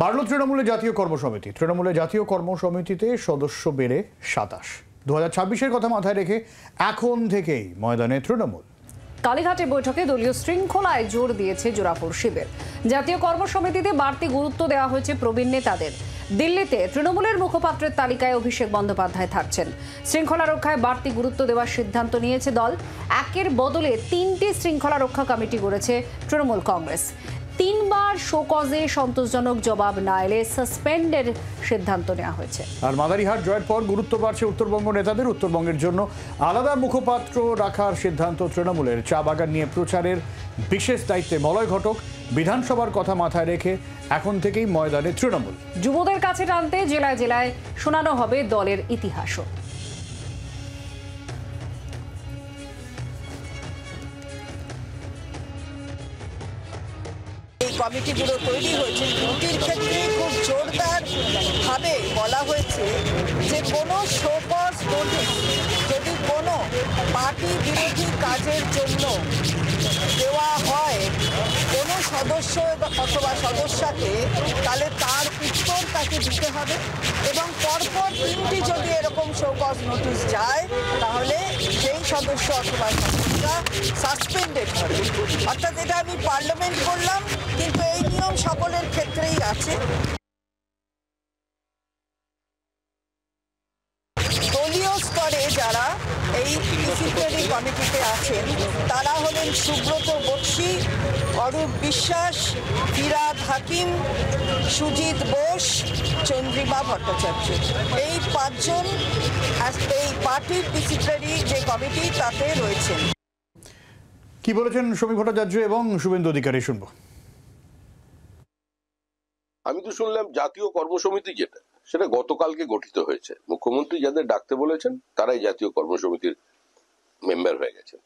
বাড়ল তৃণমূলের জাতীয় কর্মসমিতি। তৃণমূলের জাতীয় কর্মসমিতিতে সদস্য বেড়ে ২৭। ২০২৬-এর কথা মাথায় রেখে এখন থেকেই ময়দানে তৃণমূল। কালীঘাটে বৈঠকে দলীয় শৃঙ্খলায় জোর দিয়েছে জোড়াফুল শিবির। জাতীয় কর্মসমিতিতে বাড়তি গুরুত্ব দেওয়া হয়েছে প্রবীণ নেতাদের। দিল্লিতে তৃণমূলের মুখপাত্রের তালিকায় অভিষেক বন্দ্যোপাধ্যায় থাকছেন। শৃঙ্খলা রক্ষায় বাড়তি গুরুত্ব দেওয়ার সিদ্ধান্ত নিয়েছে দল। একের বদলে ৩টি শৃঙ্খলা রক্ষা কমিটি গড়েছে তৃণমূল কংগ্রেস। ৩বার শোকজে সন্তোষজনক জবাব না এলে সাসপেন্ডের সিদ্ধান্ত নেওয়া হয়েছে। আর মাদারিহাট জয়ের পর গুরুত্ব বাড়ছে উত্তরবঙ্গ নেতাদের। উত্তরবঙ্গের জন্য আলাদা মুখপাত্র রাখার সিদ্ধান্ত তৃণমূলের। চা বাগান নিয়ে প্রচারের বিশেষ দায়িত্বে মলয় ঘটক। বিধানসভার কথা মাথায় রেখে এখন থেকেই ময়দানে তৃণমূল। যুবদের কাছে টানতে জেলায় জেলায় শোনানো হবে দলের ইতিহাসও। কমিটিগুলো তৈরি হয়েছে, দুটির ক্ষেত্রে খুব জোরদার ভাবে বলা হয়েছে যে কোনো শোকজ নোটিশ যদি কোনো পার্টি বিরোধী কাজের জন্য দেওয়া হয় কোনো সদস্য অথবা সদস্যকে, তাহলে তার উত্তর তাকে দিতে হবে এবং পরপর 3টি যদি এরকম শোকজ নোটিশ যায় তাহলে সেই সদস্য অথবা সদস্যরা সাসপেন্ডেড হবে। অর্থাৎ এটা আমি পার্লামেন্ট করলাম, কিন্তু এই নিয়ম সকলের ক্ষেত্রেই আছে। দলীয় স্তরে যারা এই ডিসিপ্লিনারি কমিটিতে আছেন তারা হলেন সুব্রত বক্সী, অরূপ বিশ্বাস, ফিরাদ হাকিম, সুজিত বোস, চন্দ্রিমা ভট্টাচার্য। এই 5 জন এই পার্টির ডিসিপ্লিনারি যে কমিটি তাতে রয়েছেন। কি বলেছেন সমীর ভট্টাচার্য এবং শুভেন্দু অধিকারী, শুনবো। আমি তো শুনলাম জাতীয় কর্মসমিতি সেটা গতকালকে গঠিত হয়েছে। মুখ্যমন্ত্রী যাদের ডাকতে বলেছেন তারাই জাতীয় কর্মসমিতির মেম্বার হয়ে গেছেন।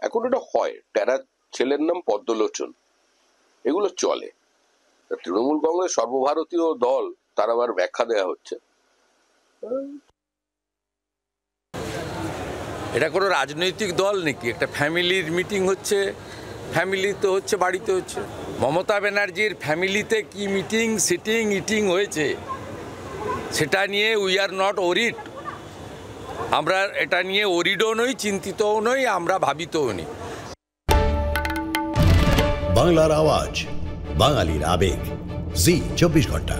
এখন এটা হয়, টেরা ছেলের নাম পদ্মলোচন, এগুলো চলে। তৃণমূল কংগ্রেস সর্বভারতীয় দল, তার আবার ব্যাখ্যা দেওয়া হচ্ছে। এটা কোনো রাজনৈতিক দল নাকি? একটা ফ্যামিলির মিটিং হচ্ছে, ফ্যামিলিতে হচ্ছে, বাড়িতে হচ্ছে। মমতা ব্যানার্জির ফ্যামিলিতে কি মিটিং, সিটিং, ইটিং হয়েছে সেটা নিয়ে উই আর নট ওরিড। আমরা এটা নিয়ে ওরিডও নই, চিন্তিতও নই, আমরা ভাবিতও নই। বাংলার আওয়াজ, বাঙালির আবেগ, জি 24 ঘন্টা।